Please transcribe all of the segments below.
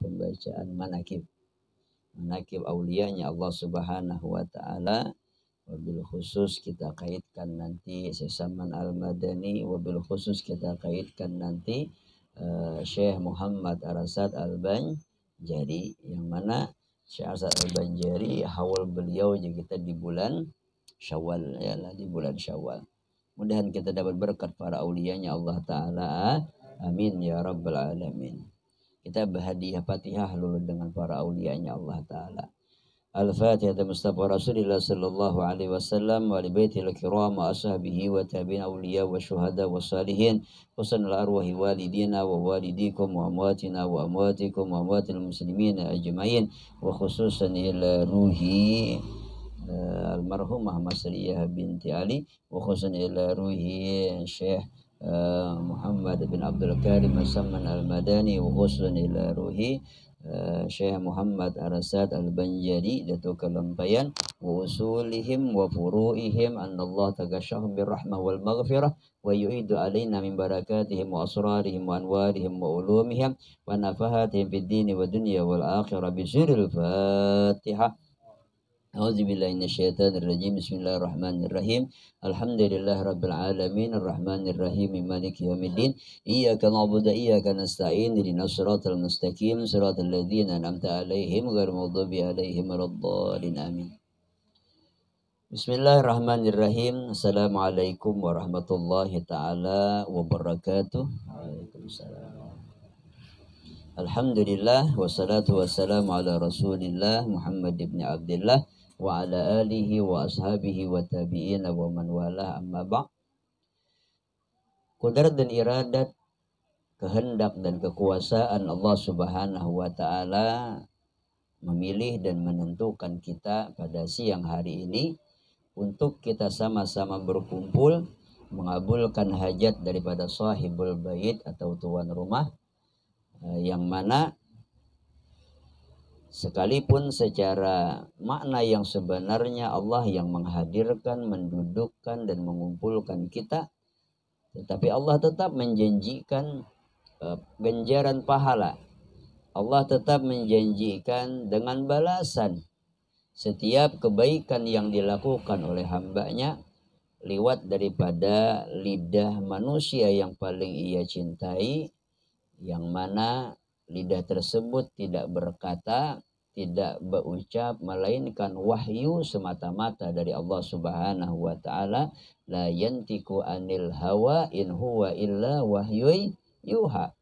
pembacaan manakib auliyanya Allah Subhanahu wa taala. Wabil khusus kita kaitkan nanti Sesaman Al-Madani, wabil khusus kita kaitkan nanti Syekh Muhammad Arasad Al-Banjari, yang mana Syekh Arasad Al-Banjari haul beliau juga kita di bulan Syawal, ya lah, di bulan Syawal. Mudahan kita dapat berkat para auliyanya Allah Ta'ala. Amin ya Rabbal Alamin. Kita berhadiah Fatihah dulu dengan para auliyanya Allah Ta'ala. Al-Fatihah Mustafa Rasulullah sallallahu alaihi wasallam wa li baitil kiram wa ashabihi wa tabi'in awliya wa syuhada wa salihin husnul arwahi walidina wa walidikum wa amwatina wa amwatikum wa amwatil muslimin ajmain, wa khususan ila ruhi almarhumah Masriyah binti Ali, wa khususan ila ruhi Syekh Muhammad bin Abdul Karim As-Samman Al-Madani, wa khususan ila ruhi Syekh Muhammad Arasad Al-Banjari Datuk Kalampayan, wa usulihim wa furu'ihim annallahu tagashahum birrahmah wal maghfirah wa yu'idu alaina min barakatihim wa asrarihim wa anwarihim wa ulumihim wa nafahatihim fid dini wa dunya wal akhirah bisiril Fatihah. A'udzubillahi minasyaitonir rajim. Bismillahirrahmanirrahim. Alhamdulillahi rabbil alamin arrahmanir rahim maliki yaumiddin. Iyyaka na'budu wa iyyaka nasta'in. Ihdinas siratal mustaqim siratal ladzina an'amta 'alaihim ghairil maghdubi 'alaihim waladdallin. Amin. Bismillahirrahmanirrahim. Assalamualaikum warahmatullahi taala wabarakatuh. Waalaikumsalam. Alhamdulillah wassalatu wassalamu ala Rasulillah Muhammad ibn Abdullah wa ala alihi wa ashabihi wa tabi'ina wa man wala, amma ba'. Kudrat dan iradat, kehendak dan kekuasaan Allah Subhanahu wa taala memilih dan menentukan kita pada siang hari ini untuk kita sama-sama berkumpul mengabulkan hajat daripada sahibul bait atau tuan rumah, yang mana sekalipun secara makna yang sebenarnya Allah yang menghadirkan, mendudukkan dan mengumpulkan kita, tetapi Allah tetap menjanjikan ganjaran pahala. Allah tetap menjanjikan dengan balasan setiap kebaikan yang dilakukan oleh hambanya lewat daripada lidah manusia yang paling ia cintai, yang mana lidah tersebut tidak berkata, tidak berucap, melainkan wahyu semata-mata dari Allah Subhanahu wa taala. La yantiku anil hawa in huwa illa wahyu yuha.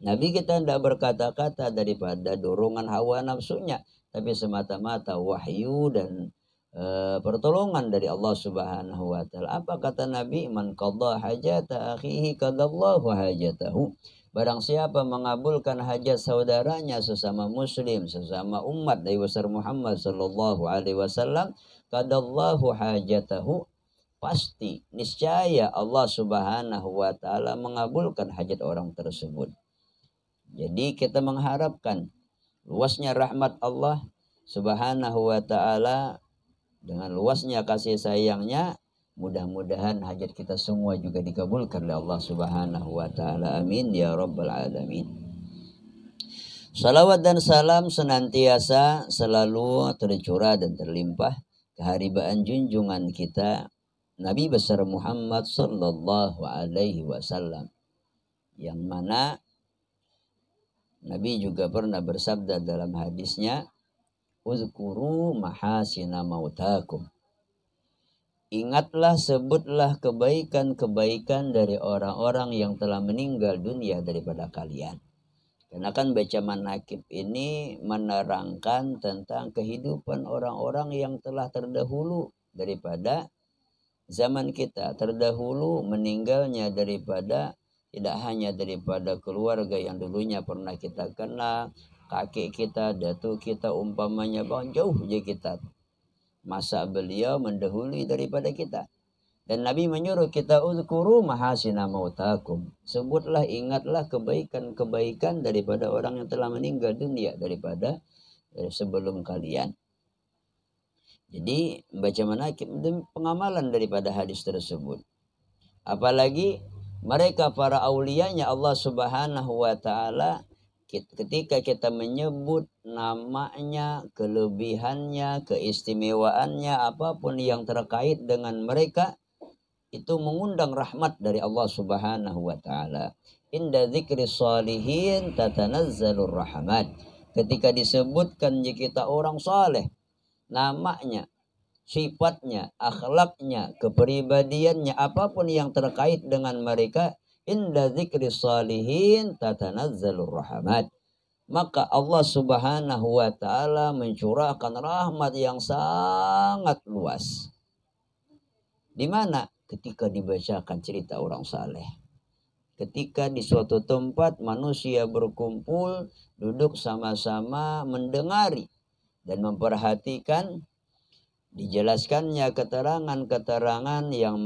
Nabi kita tidak berkata-kata daripada dorongan hawa nafsunya, tapi semata-mata wahyu dan pertolongan dari Allah Subhanahu wa taala. Apa kata Nabi? Man qadha hajata akhihi qadallahu hajatahu. Barang siapa mengabulkan hajat saudaranya sesama muslim, sesama umat dari besar Muhammad sallallahu alaihi wasallam, qadallahu hajatahu, pasti niscaya Allah Subhanahu wa taala mengabulkan hajat orang tersebut. Jadi kita mengharapkan luasnya rahmat Allah Subhanahu wa taala dengan luasnya kasih sayangnya, mudah-mudahan hajat kita semua juga dikabulkan oleh Allah Subhanahu wa taala. Amin ya Rabbal Alamin. Salawat dan salam senantiasa selalu tercurah dan terlimpah keharibaan junjungan kita Nabi besar Muhammad sallallahu alaihi wasallam, yang mana Nabi juga pernah bersabda dalam hadisnya, uzkuru mahasina mautakum. Ingatlah, sebutlah kebaikan-kebaikan dari orang-orang yang telah meninggal dunia daripada kalian. Karena kan baca manakib ini menerangkan tentang kehidupan orang-orang yang telah terdahulu daripada zaman kita. Terdahulu meninggalnya daripada, tidak hanya daripada keluarga yang dulunya pernah kita kenal, kakek kita, datuk kita umpamanya, bahkan jauh je kita. Masa beliau mendahului daripada kita. Dan Nabi menyuruh kita uzkuru mahasina mautakum. Sebutlah, ingatlah kebaikan-kebaikan daripada orang yang telah meninggal dunia daripada sebelum kalian. Jadi baca manakib pengamalan daripada hadis tersebut. Apalagi mereka para auliyanya Allah Subhanahu wa taala ketika kita menyebut namanya, kelebihannya, keistimewaannya, apapun yang terkait dengan mereka, itu mengundang rahmat dari Allah Subhanahu wa taala. Inda dzikri shalihin tatanazzalur rahmat. Ketika disebutkan kita orang saleh, namanya, sifatnya, akhlaknya, kepribadiannya, apapun yang terkait dengan mereka, inda dzikri shalihin tatanazzalur rahmat. Maka Allah Subhanahu wa taala mencurahkan rahmat yang sangat luas. Di mana? Ketika dibacakan cerita orang saleh. Ketika di suatu tempat manusia berkumpul, duduk sama-sama mendengari dan memperhatikan dijelaskannya keterangan-keterangan yang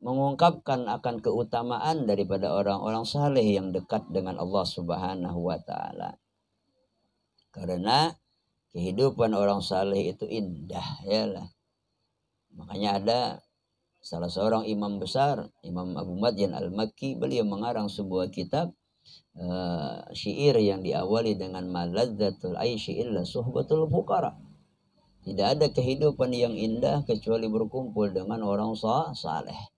mengungkapkan akan keutamaan daripada orang-orang saleh yang dekat dengan Allah Subhanahu wa taala. Karena kehidupan orang saleh itu indah, yalah. Makanya ada salah seorang imam besar, Imam Abu Madyan Al-Makki, beliau mengarang sebuah kitab syair yang diawali dengan maladzatul aisy illa suhbatul fuqara. Tidak ada kehidupan yang indah kecuali berkumpul dengan orang saleh.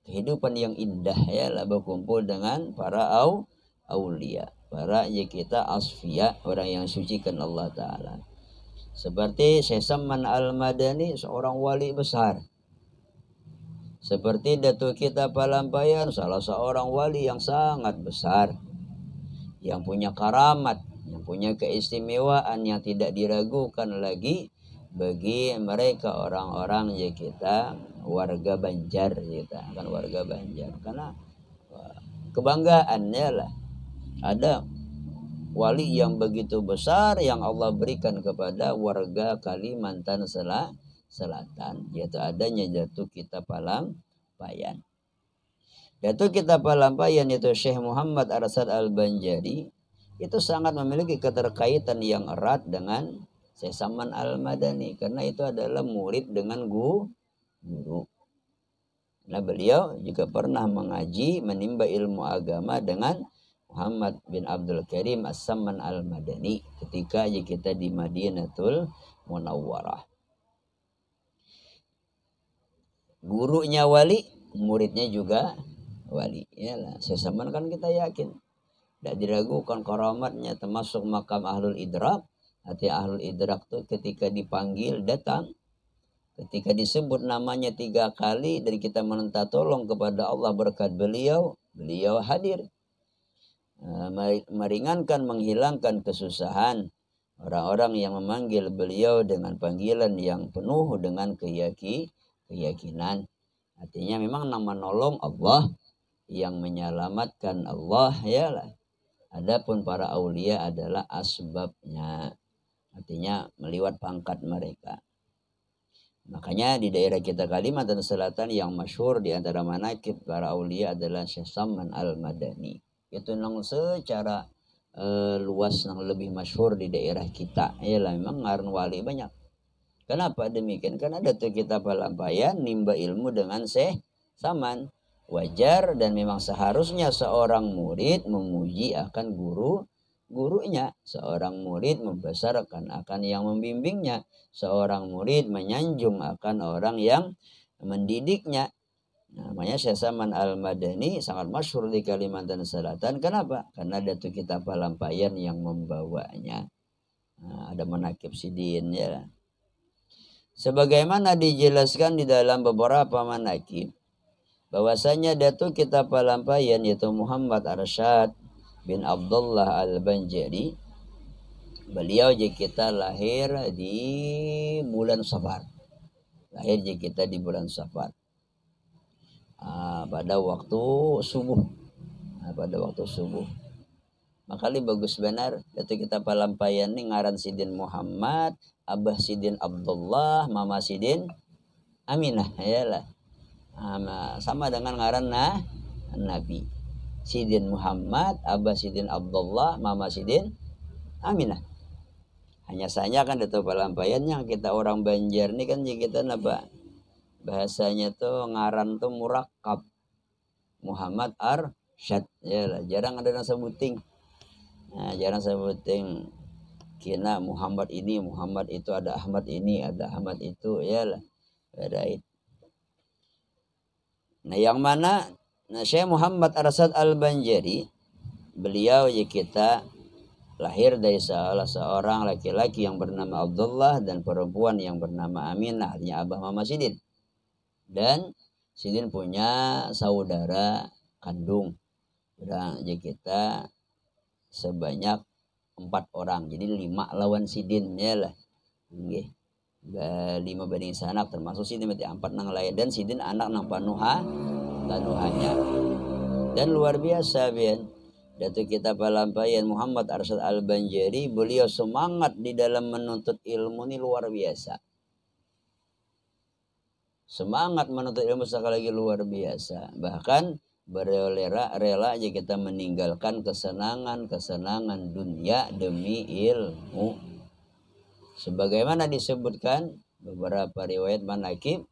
Kehidupan yang indah ialah berkumpul dengan para aulia, para kita asfiya, orang yang sucikan Allah Ta'ala. Seperti Syekh Samman Al-Madani, seorang wali besar. Seperti Datuk kita Palampayan, salah seorang wali yang sangat besar, yang punya karamat, yang punya keistimewaan yang tidak diragukan lagi bagi mereka orang-orang ya kita warga Banjar, kita kan warga Banjar, karena kebanggaannya lah ada wali yang begitu besar yang Allah berikan kepada warga Kalimantan Selatan, yaitu adanya Datuk kita Palampayan. Datuk kita Palampayan itu Syekh Muhammad Arsad Al-Banjari, itu sangat memiliki keterkaitan yang erat dengan Syekh Samman Al-Madani, karena itu adalah murid dengan guru. Nah, beliau juga pernah mengaji, menimba ilmu agama dengan Muhammad bin Abdul Karim As-Samman Al-Madani ketika kita di Madinatul Munawwarah. Gurunya wali, muridnya juga wali. Yalah, Syekh kan kita yakin tidak diragukan karamatnya, termasuk makam ahlul idrak. Hati ahlul idrak tuh ketika dipanggil datang, ketika disebut namanya 3 kali dan kita meminta tolong kepada Allah berkat beliau, beliau hadir. Meringankan, menghilangkan kesusahan orang-orang yang memanggil beliau dengan panggilan yang penuh dengan keyakinan. Artinya memang nama nolong Allah, yang menyelamatkan Allah, yalah. Adapun para aulia adalah asbabnya, artinya meliwat pangkat mereka. Makanya di daerah kita Kalimantan Selatan yang masyhur di antara manaqib para aulia adalah Syekh Samman Al-Madani. Itu nang secara luas nang lebih masyhur di daerah kita. Yalah, memang ngaran wali banyak. Kenapa demikian? Karena Datuk kita Palampayan nimba ilmu dengan Syekh Samman. Wajar dan memang seharusnya seorang murid memuji akan gurunya. Seorang murid membesarkan akan yang membimbingnya. Seorang murid menyanjung akan orang yang mendidiknya. Namanya Syekh Samman Al-Madani, sangat masyhur di Kalimantan Selatan. Kenapa? Karena Datuk kita Palampayan yang membawanya. Ada manaqib sidin ya. Sebagaimana dijelaskan di dalam beberapa manaqib, bahwasanya Datuk kita Palampayan yaitu Muhammad Arsyad bin Abdullah Al-Banjari, beliau kita lahir di bulan Safar. Lahir kita di bulan Safar. Pada waktu subuh. Maka bagus benar Datuk kita Palampayan ini ngaran Sidin Muhammad, Abah Sidin Abdullah, Mama Sidin Aminah, yalah. Sama dengan ngaran Nabi. Sidin Muhammad, Abah Sidin Abdullah, Mama Sidin Aminah. Hanya saja kan Datuk Palampayan yang kita orang Banjar ini kan kita apa? Bahasanya tuh ngaran tuh murakkab. Muhammad Arsyad. syad ya lah, jarang ada yang sebuting. Nah, jarang sebuting kina Muhammad ini, Muhammad itu, ada Ahmad ini, ada Ahmad itu ya lah. Ada. Nah, yang mana Syekh Muhammad Arsad Al-Banjari, beliau ya kita lahir dari salah seorang laki-laki yang bernama Abdullah dan perempuan yang bernama Aminah, artinya abah mama Sidin. Dan Sidin punya saudara kandung. Jadi kita sebanyak 4 orang. Jadi 5 lawan Sidin ya lah. Nggih. 5 banding sanak termasuk Sidin berarti 4 nang lain, dan Sidin anak nang panuhanya. Dan luar biasa bian. Datuk kita palampayan Muhammad Arsad Al-Banjari, beliau semangat di dalam menuntut ilmu ini luar biasa. Semangat menuntut ilmu sekali lagi luar biasa. Bahkan rela aja kita meninggalkan kesenangan dunia demi ilmu. Sebagaimana disebutkan beberapa riwayat manaqib,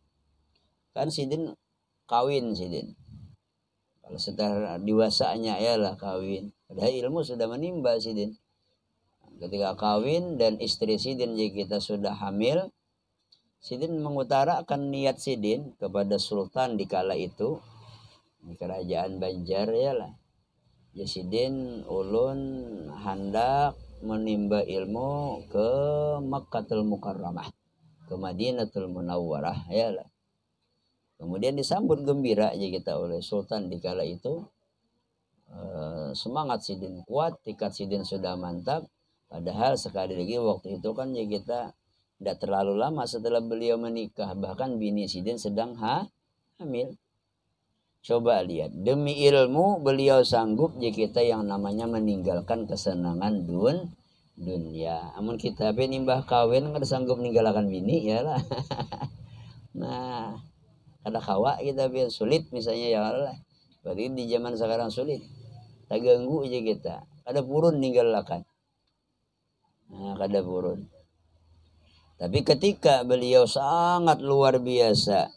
kan Sidin kawin Sidin. Kalau setelah dewasanya ialah kawin. Padahal ilmu sudah menimba Sidin. Ketika kawin dan istri Sidin jika kita sudah hamil, Sidin mengutarakan niat Sidin kepada sultan di kala itu, di kerajaan Banjar ialah. Ya Sidin ulun hendak menimba ilmu ke Makkahul Mukarramah, ke Madinatul Munawwarah ialah. Kemudian disambut gembira aja kita oleh sultan di kala itu. Semangat Sidin kuat, tikad Sidin sudah mantap. Padahal sekali lagi waktu itu kan ya kita tidak terlalu lama setelah beliau menikah, bahkan bini Sidin sedang hamil. Coba lihat, demi ilmu beliau sanggup ya kita yang namanya meninggalkan kesenangan dunia. Amun kita nimbah kawin nggak sanggup meninggalkan bini ya lah. Nah, ada kawa kita biar sulit misalnya ya Allah. Berarti di zaman sekarang sulit. Tak ganggu aja kita. Ada purun ninggalkan. Nah, kada purun. Tapi ketika beliau sangat luar biasa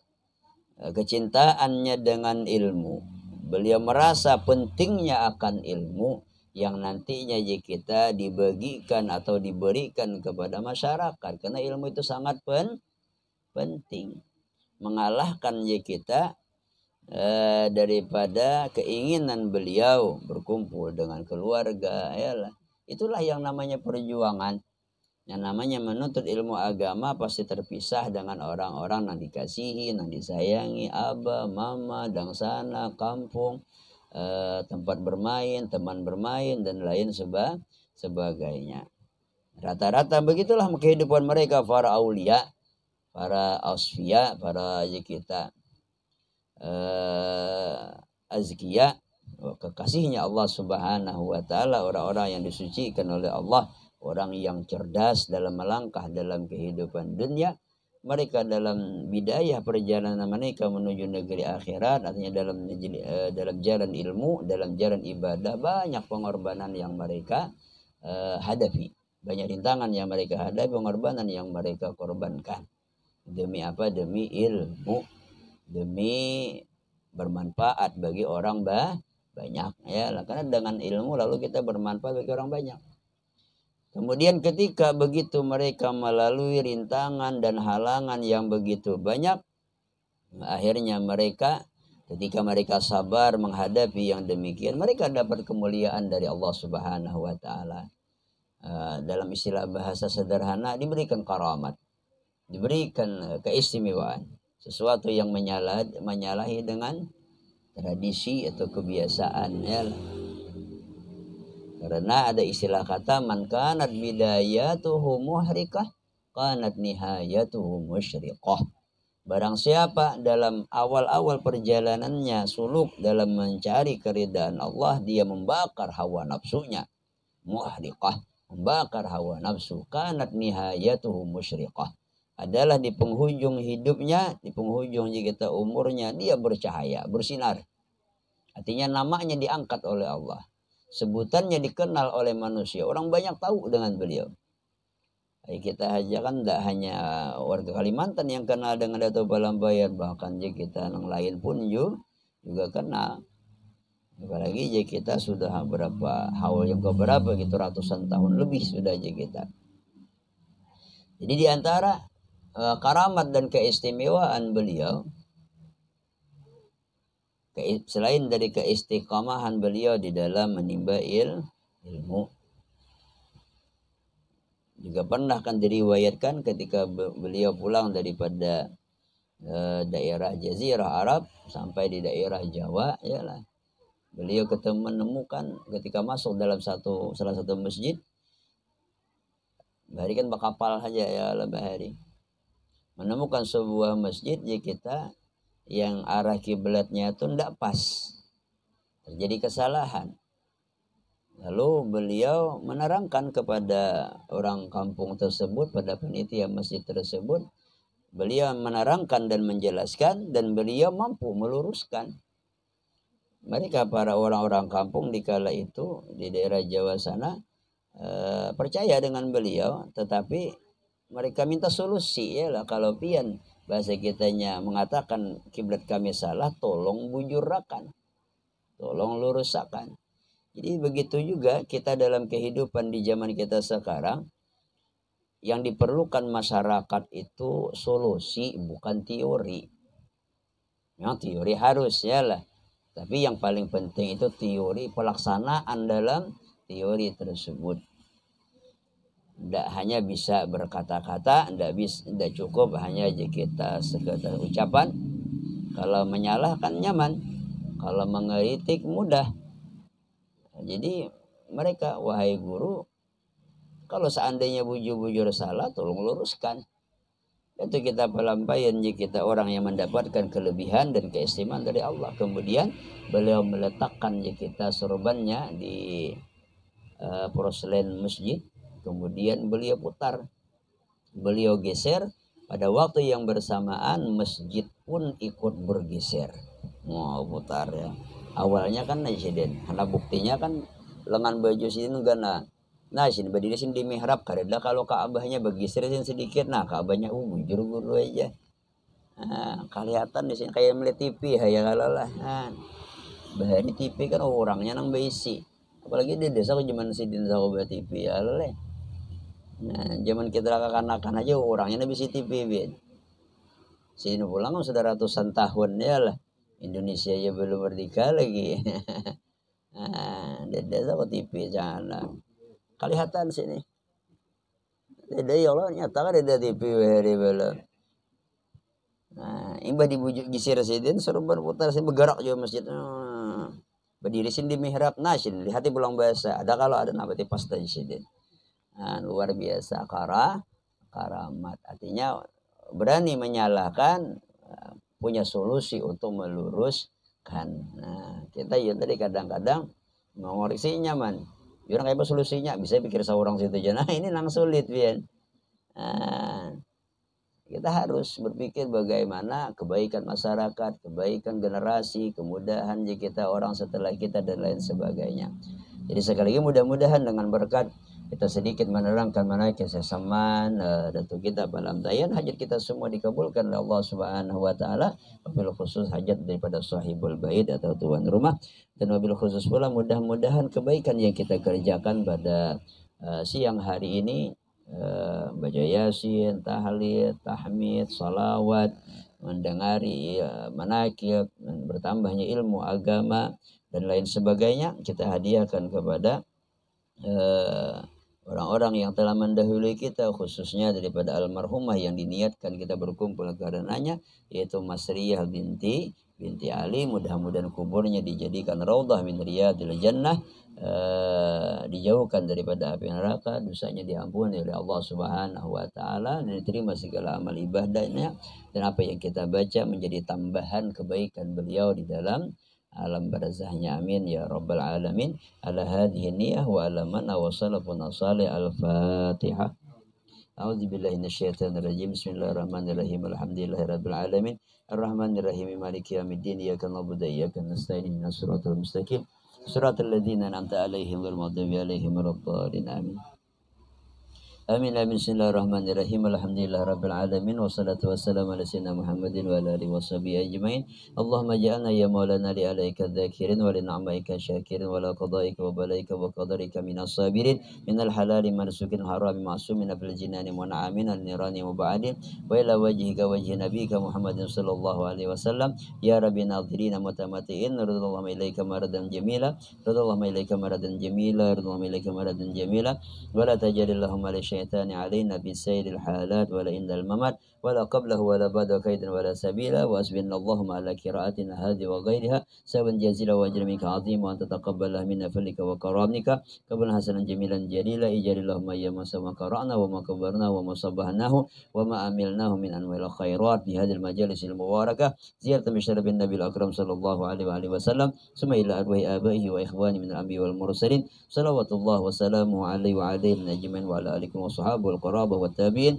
kecintaannya dengan ilmu, beliau merasa pentingnya akan ilmu yang nantinya kita dibagikan atau diberikan kepada masyarakat, karena ilmu itu sangat penting. Mengalahkan kita daripada keinginan beliau berkumpul dengan keluarga yalah. Itulah yang namanya perjuangan. Yang namanya menuntut ilmu agama pasti terpisah dengan orang-orang yang dikasihi, yang disayangi, abah, mama, dangsana, kampung, tempat bermain, teman bermain, dan lain sebagainya. Rata-rata begitulah kehidupan mereka, para aulia, para ausfia, para kita azkiya, kekasihnya Allah Subhanahu wa taala, orang-orang yang disucikan oleh Allah, orang yang cerdas dalam melangkah dalam kehidupan dunia. Mereka dalam bidayah perjalanan mereka menuju negeri akhirat, artinya dalam jalan ilmu, dalam jalan ibadah, banyak pengorbanan yang mereka hadapi, banyak rintangan yang mereka hadapi, pengorbanan yang mereka korbankan. Demi apa? Demi ilmu, demi bermanfaat bagi orang banyak ya. Karena dengan ilmu lalu kita bermanfaat bagi orang banyak. Kemudian ketika begitu mereka melalui rintangan dan halangan yang begitu banyak, akhirnya mereka ketika mereka sabar menghadapi yang demikian, mereka dapat kemuliaan dari Allah Subhanahu wa taala. Dalam istilah bahasa sederhana, diberikan karamat, diberikan keistimewaan, sesuatu yang menyalahi dengan tradisi atau kebiasaan ya. Karena ada istilah kata man kanat bidayatuhu muhrikah kanat nihayatuhu musyriqah. Barang siapa dalam awal-awal perjalanannya suluk dalam mencari keridhaan Allah, dia membakar hawa nafsunya, muhrikah, membakar hawa nafsu, kanat nihayatuhu musyriqah, adalah di penghujung hidupnya, di penghujung kita umurnya, dia bercahaya, bersinar. Artinya namanya diangkat oleh Allah, sebutannya dikenal oleh manusia, orang banyak tahu dengan beliau. Kita aja kan tidak hanya warga Kalimantan yang kenal dengan Datuk Palambayan, bahkan kita yang lain pun juga kenal. Apalagi aja kita sudah berapa haul yang keberapa gitu, ratusan tahun lebih sudah aja kita. Jadi di antara karamat dan keistimewaan beliau, selain dari keistiqomahan beliau di dalam menimba ilmu, juga pernah kan diriwayatkan ketika beliau pulang daripada daerah Jazirah Arab sampai di daerah Jawa, yalah, beliau menemukan ketika masuk dalam salah satu masjid, bahari kan bakapal saja ya lah bahari, menemukan sebuah masjid ya kita yang arah kiblatnya itu tidak pas, terjadi kesalahan. Lalu beliau menerangkan kepada orang kampung tersebut, pada panitia masjid tersebut, beliau menerangkan dan menjelaskan, dan beliau mampu meluruskan. Mereka para orang-orang kampung di kala itu di daerah Jawa sana percaya dengan beliau, tetapi mereka minta solusi, ya lah, kalau pian bahasa kitanya mengatakan kiblat kami salah, tolong bujurakan, tolong lurusakan. Jadi begitu juga kita dalam kehidupan di zaman kita sekarang, yang diperlukan masyarakat itu solusi, bukan teori. Memang teori harus, ya lah, tapi yang paling penting itu teori, pelaksanaan dalam teori tersebut. Tidak hanya bisa berkata-kata, tidak cukup hanya kita sekedar ucapan. Kalau menyalahkan nyaman, kalau mengeritik mudah. Jadi mereka, wahai guru, kalau seandainya bujur-bujur salah, tolong luruskan. Itu kita pelampaian jika kita orang yang mendapatkan kelebihan dan keistimewaan dari Allah. Kemudian beliau meletakkan jika kita sorbannya di porselen masjid. Kemudian beliau putar, beliau geser. Pada waktu yang bersamaan masjid pun ikut bergeser. Mau putar ya. Awalnya kan najiden, karena buktinya kan lengan baju sini gana. Nah sini berdiri sini di mihrab karena kalau Ka'bahnya bergeser sedikit, nah Ka'bahnya bujur guru aja. Nah, kelihatan di sini kayak melihat TV ya kalau lah. Nah, bahari TV kan orangnya nang besi. Apalagi di desa zaman sidin sahabat TV ya lele. Nah, zaman kita kanak-kanak aja orangnya besi TV bin. Sini pulang sudah ratusan tahun ya lah. Indonesia ya belum merdeka lagi. Nah, di desa TV jangan. Kelihatan sini. Dari Allah nyata kan ada TV hari belum. Nah, imbah dibujuk gisir sidin suruh berputar sini bergerak juga masjid. Berdiri sini di mihrab nasin, di hati pulang bahasa. Ada kalau ada nabati pasta sidin. Nah, luar biasa karamat. Artinya berani menyalahkan, punya solusi untuk meluruskan. Nah, kita ya tadi kadang-kadang mengoreksi nyaman. Orang kayak solusinya bisa pikir seorang situ aja. Nah ini nang sulit Bian. Nah, kita harus berpikir bagaimana kebaikan masyarakat, kebaikan generasi, kemudahan kita orang setelah kita dan lain sebagainya. Jadi sekali lagi mudah-mudahan dengan berkat kita sedikit menerangkan mana kesesamaan datu kita dalam tayan hajat kita semua dikabulkan oleh Allah Subhanahu wa taala, wabil khusus hajat daripada sahibul bait atau tuan rumah, dan wabil khusus pula mudah-mudahan kebaikan yang kita kerjakan pada siang hari ini, baca yasin, tahlil, tahmid, salawat, mendengari manakib, bertambahnya ilmu agama dan lain sebagainya, kita hadiahkan kepada orang-orang yang telah mendahului kita, khususnya daripada almarhumah yang diniatkan kita berkumpul karenanya, yaitu Masriyah binti Ali. Mudah-mudahan kuburnya dijadikan raudhah min riyadil jannah, dijauhkan daripada api neraka, dosanya diampuni oleh Allah Subhanahu wa taala, dan diterima segala amal ibadahnya, dan apa yang kita baca menjadi tambahan kebaikan beliau di dalam alam barzahnya, amin ya rabbal alamin. Ala hadhihi niyah wa ala man wa salafun salih. Al-Fatihah. A'udzubillahi minasyaitonir rajim. Bismillahirrahmanirrahim. Alhamdulillahirabbil alamin. Arrahmanirrahim. Maliki yaumiddin. Iyyaka na'budu wa iyyaka nasta'in. Ihdinas siratal mustaqim. Siratal ladzina an'amta 'alaihim ghairil maghdubi 'alaihim waladdallin. Amin. Amin amin bismillahirrahmanirrahim alhamdulillah rabbil alamin wassalatu wassalamu ala sayyidina Muhammadin wa ala alihi washabihi ajmain. Allahumma ja'alna ya maulana li alaika dzakirin wa li ni'maika syakirin wa la qadaika wa balaika wa qadarika minas sabirin minal halali marzuqin harami ma'sumin fil jinani wa na'amin al nirani mubadin wa ila wajhika wajhi nabika Muhammadin sallallahu alaihi wasallam ya rabbi nadhirina mutamatiin radallahu ilaika maradan jamila radallahu ilaika maradan jamila radallahu ilaika maradan jamila ولا تجعل اللهم للشيطان علينا بسير الحالات ولا عند الممات ولا قبله ولا بعد كيد ولا سبيلا وأسبلنا اللهم على قراءتنا هذه وغيرها سبا جزيلا وأجر منك عظيم وأن تتقبل منا فضلك وكرامك قبلا حسنا جميلا جليلا اجعل اللهم أيام ما قرأنا وما كبرنا وما صبحناه وما عملناه من أنواع الخيرات في هذه المجالس المباركة زيارة بشرف النبي الأكرم صلى الله عليه وآله وسلم ثم إلى أرواح آبائه وإخوانه من الأنبياء والمرسلين صلوات الله وسلامه عليه وعليه أجمعين وعلى آله وصحبه والقرابة والتابعين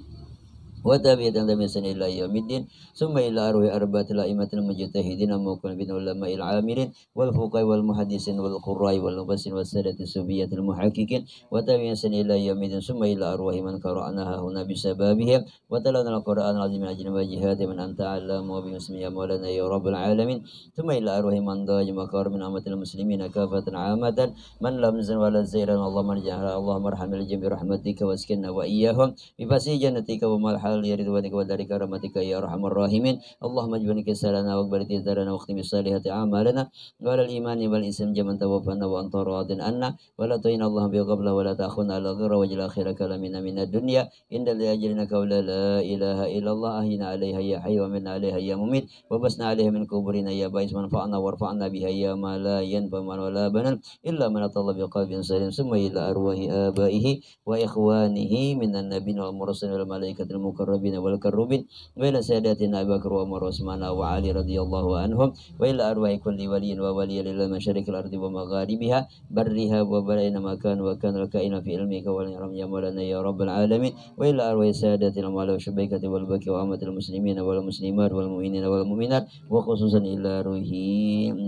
وتابعين بإحسان إلى يوم الدين ثم إلى أرواح أربعة الأئمة المجتهدين المكلفين والعلماء العاملين والفقهاء والمحدثين والقراء والمفسرين والسادة الصوفية المحققين وتابعين بإحسان إلى يوم الدين ثم إلى أرواح من قرأناها هنا بسببهم وتلانا القرآن العظيم من أجل وجهات من أنت علام وبمسلم يا مولانا يا رب العالمين ثم إلى أرواح من ضاج مقار من أمة المسلمين كافة عامة من لم يزن ولا زيرا اللهم ارجعنا اللهم ارحم الجميع برحمتك واسكننا وإياهم بفسح جنتك وملحل لرضوانك ودار كرامتك يا أرحم الراحمين اللهم اجبر كسالنا واقبل اعتذارنا واختم بالصالحات أعمالنا وعلى الإيمان والإسلام جمن توفنا وأنت راض عنا ولا تعين الله بقبله ولا تأخذنا على غير وجل آخر كلامنا من الدنيا إن لأجلنا قولا لا إله إلا الله أهينا عليها يا حي ومن عليها يا مميت وبسنا عليها من قبورنا يا بائس منفعنا وارفعنا بها يا ما لا ينفع من ولا بنن إلا من أطل بقلب سليم ثم إلى أرواح آبائه وإخوانه من النبيين والمرسلين والملائكة المقربين والكروبين وإلى ساداتنا أبي بكر وعمر وعثمان وعلي رضي الله عنهم وإلى أرواح كل ولي وولي إلى مشارق الأرض ومغاربها برها وبرئنا ما كان وكان الكائن في علمك والنعم يا مولانا يا رب العالمين وإلى أرواح ساداتنا وعلى الشبيكة والبكي وعامة المسلمين والمسلمات والمؤمنين والمؤمنات وخصوصا إلى روح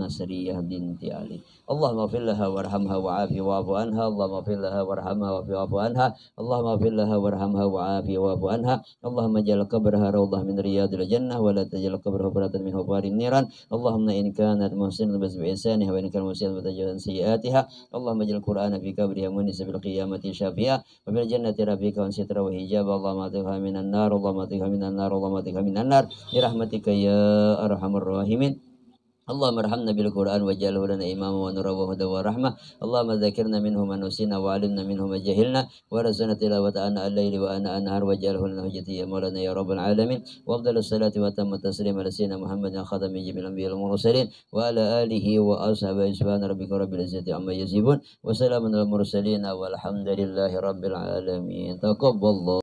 نصرية بنت علي اللهم اغفر لها وارحمها وعافي واعف عنها اللهم اغفر لها وارحمها وعافي واعف عنها اللهم اغفر لها وارحمها وعافي واعف عنها اللهم اجعل قبرها روضة من رياض الجنة ولا تجعل قبرها حفرة من حفار النيران اللهم إن كانت محسنة بإحسانها وإن كانت مسيئة بتجاوز سيئاتها اللهم اجعل القرآن في قبرها مونسا بالقيامة شافيا وفي الجنة رفيقا وسترا وحجابا اللهم اطهرها من النار اللهم اطهرها من النار اللهم اطهرها من النار برحمتك يا أرحم الراحمين اللهم ارحمنا بالقرآن واجعله لنا إماما ونورا وهدى ورحمة اللهم ذكرنا منه ما نسينا وعلمنا منه ما جهلنا ورزقنا تلاوة آناء الليل وآناء النهار واجعله لنا حجة يا مولانا يا رب العالمين وأفضل الصلاة وتم التسليم على سيدنا محمد خاتم جميع الأنبياء والمرسلين وعلى آله وأصحابه سبحان ربك رب العزة عما يصفون وسلام على المرسلين والحمد لله رب العالمين تقبل الله